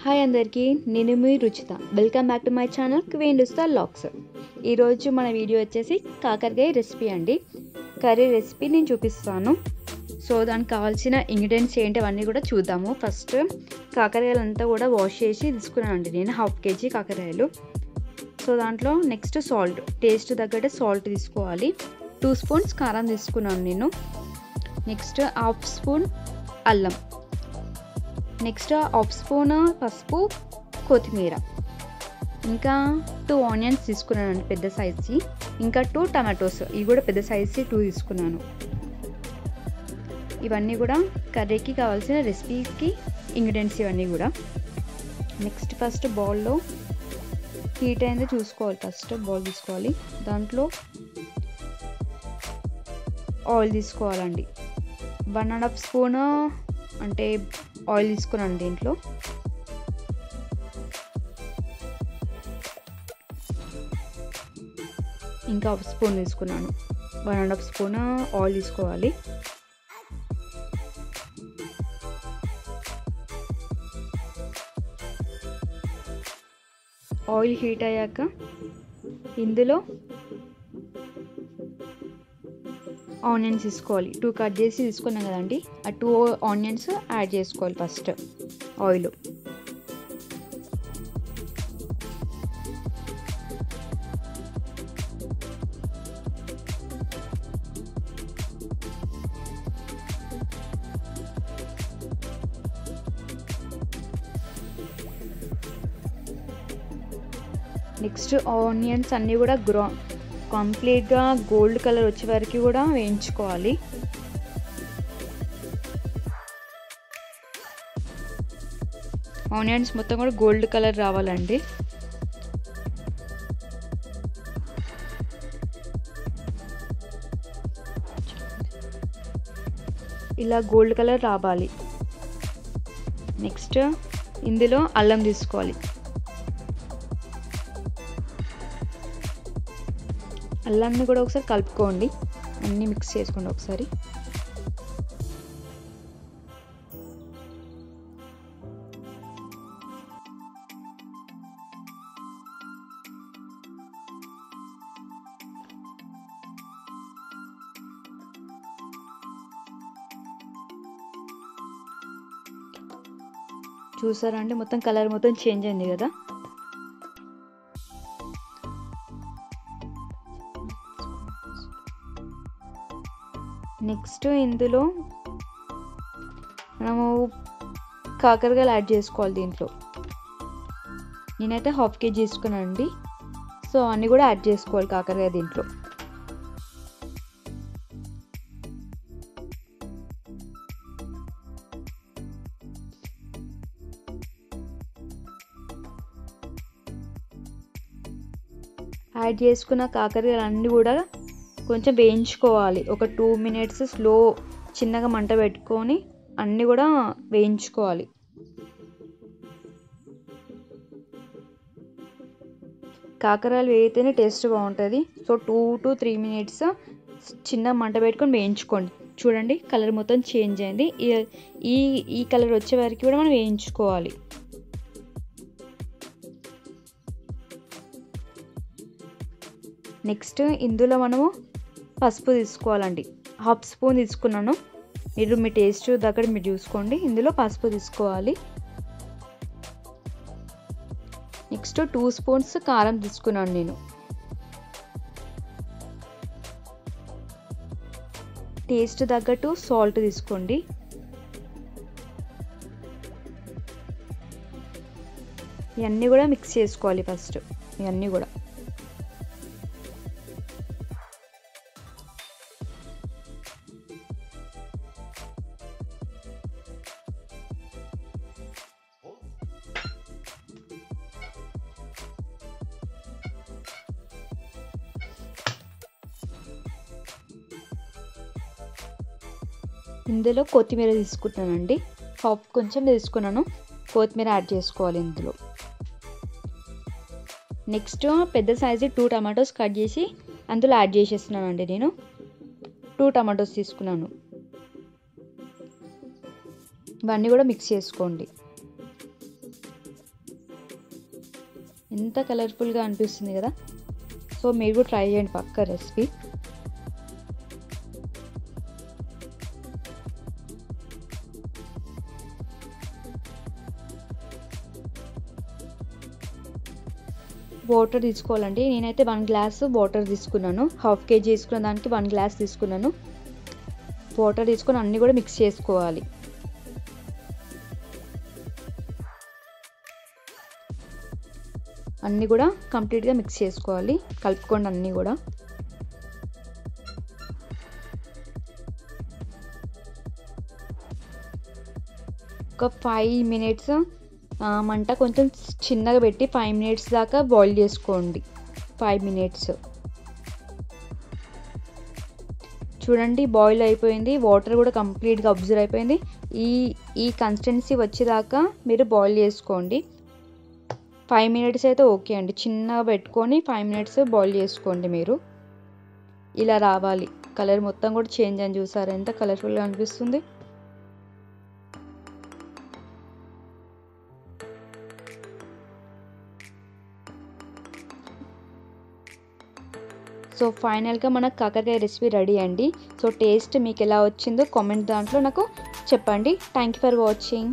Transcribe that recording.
Hi అందరికీ, నేను మీ Ruchitha. Welcome back to my channel queen Ruchitha vlogs. ఈరోజు మన వీడియో వచ్చేసి కాకరకాయ రెసిపీ అండి. కర్రీ రెసిపీ నేను చూపిస్తాను. సో దానికి కావాల్సిన ఇంగ్రీడియంట్స్ ఏంటి అవన్నీ కూడా చూద్దాము. ఫస్ట్ కాకరకాయలంతా కూడా వాష్ చేసి తీసుకున్నానండి నేను, 1/2 kg కాకరకాయలు. సో దాంట్లో నెక్స్ట్ సాల్ట్, టేస్ట్ తగ్గట్టు సాల్ట్ తీసుకోవాలి. 2 స్పూన్స్ కారం తీసుకున్నాను నేను. నెక్స్ట్ 1/2 స్పూన్ అల్లం, నెక్స్ట్ 1/2 స్పూన్ పసుపు, కొత్తిమీర, ఇంకా 2 ఆనియన్స్ తీసుకున్నాను పెద్ద సైజ్కి, ఇంకా 2 టమాటోస్, ఇవి కూడా పెద్ద సైజ్కి 2 తీసుకున్నాను. ఇవన్నీ కూడా కర్రీకి కావాల్సిన రెసిపీకి ఇంగ్రీడియంట్స్ ఇవన్నీ కూడా. నెక్స్ట్ ఫస్ట్ బౌల్లో హీట్ అయిందో చూసుకోవాలి. ఫస్ట్ బౌల్ తీసుకోవాలి, దాంట్లో ఆయిల్ తీసుకోవాలండి. 1.5 స్పూన్ అంటే ఆయిల్ తీసుకున్నాను దీంట్లో. ఇంకా 1 స్పూన్ తీసుకున్నాను. 1.5 స్పూన్ ఆయిల్ తీసుకోవాలి. ఆయిల్ హీట్ అయ్యాక ఇందులో ఆనియన్స్ తీసుకోవాలి. 2 కట్ చేసి తీసుకున్నాం కదండి, ఆ 2 ఆనియన్స్ యాడ్ చేసుకోవాలి ఫస్ట్ ఆయిల్. నెక్స్ట్ ఆనియన్స్ అన్నీ కూడా కంప్లీట్గా గోల్డ్ కలర్ వచ్చే వరకు కూడా వేయించుకోవాలి. ఆనియన్స్ మొత్తం కూడా గోల్డ్ కలర్ రావాలండి. ఇలా గోల్డ్ కలర్ రావాలి. నెక్స్ట్ ఇందులో అల్లం తీసుకోవాలి. అల్లాన్ని కూడా ఒకసారి కలుపుకోండి, అన్నీ మిక్స్ చేసుకోండి ఒకసారి. చూసారా అండి, మొత్తం కలర్ మొత్తం చేంజ్ అయింది కదా. నెక్స్ట్ ఇందులో మనము కాకరకాయలు యాడ్ చేసుకోవాలి. దీంట్లో నేనైతే 1/2 kg తీసుకున్నాను అండి. సో అన్నీ కూడా యాడ్ చేసుకోవాలి కాకరకాయ దీంట్లో. యాడ్ చేసుకున్న కాకరకాయలు అన్నీ కూడా కొంచెం వేయించుకోవాలి. ఒక 2 minutes స్లో చిన్నగా మంట పెట్టుకొని అన్నీ కూడా వేయించుకోవాలి. కాకరకాయలు వేయితేనే టేస్ట్ బాగుంటుంది. సో 2 to 3 minutes చిన్న మంట పెట్టుకొని వేయించుకోండి. చూడండి కలర్ మొత్తం చేంజ్ అయింది. ఈ కలర్ వచ్చే వరకు కూడా మనం వేయించుకోవాలి. నెక్స్ట్ ఇందులో మనము పసుపు తీసుకోవాలండి. 1/2 స్పూన్ తీసుకున్నాను. మీరు మీ టేస్ట్ దగ్గర మీరు చూసుకోండి. ఇందులో పసుపు తీసుకోవాలి. నెక్స్ట్ 2 స్పూన్స్ కారం తీసుకున్నాను నేను. టేస్ట్ తగ్గట్టు సాల్ట్ తీసుకోండి. ఇవన్నీ కూడా మిక్స్ చేసుకోవాలి ఫస్ట్. ఇవన్నీ కూడా ఇందులో కొత్తిమీర తీసుకుంటానండి. కొంచెం తీసుకున్నాను. కొత్తిమీర యాడ్ చేసుకోవాలి ఇందులో. నెక్స్ట్ పెద్ద సైజు 2 టమాటోస్ కట్ చేసి అందులో యాడ్ చేసేస్తున్నానండి నేను. 2 టమాటోస్ తీసుకున్నాను. ఇవన్నీ కూడా మిక్స్ చేసుకోండి. ఎంత కలర్ఫుల్గా అనిపిస్తుంది కదా. సో మీరు కూడా ట్రై చేయండి పక్కా రెసిపీ. వాటర్ తీసుకోవాలండి. నేనైతే 1 గ్లాస్ వాటర్ తీసుకున్నాను. హాఫ్ కేజీ తీసుకున్న దానికి 1 గ్లాస్ తీసుకున్నాను. వాటర్ తీసుకొని అన్నీ కూడా మిక్స్ చేసుకోవాలి. అన్నీ కూడా కంప్లీట్గా మిక్స్ చేసుకోవాలి. కలుపుకోండి అన్నీ కూడా. ఒక 5 మినిట్స్ మంట కొంచెం చిన్నగా పెట్టి 5 మినిట్స్ దాకా బాయిల్ చేసుకోండి. 5 మినిట్స్. చూడండి బాయిల్ అయిపోయింది. వాటర్ కూడా కంప్లీట్గా అబ్జర్వ్ అయిపోయింది. ఈ కన్సిస్టెన్సీ వచ్చేదాకా మీరు బాయిల్ చేసుకోండి. 5 మినిట్స్ అయితే ఓకే అండి. చిన్నగా పెట్టుకొని 5 మినిట్స్ బాయిల్ చేసుకోండి మీరు. ఇలా రావాలి. కలర్ మొత్తం కూడా చేంజ్ అని చూసారు ఎంత కలర్ఫుల్గా అనిపిస్తుంది. సో ఫైనల్గా మన కాకరకాయ రెసిపీ రెడీ అండి. సో టేస్ట్ మీకు ఎలా వచ్చిందో కామెంట్ దాంట్లో నాకు చెప్పండి. Thank you for watching.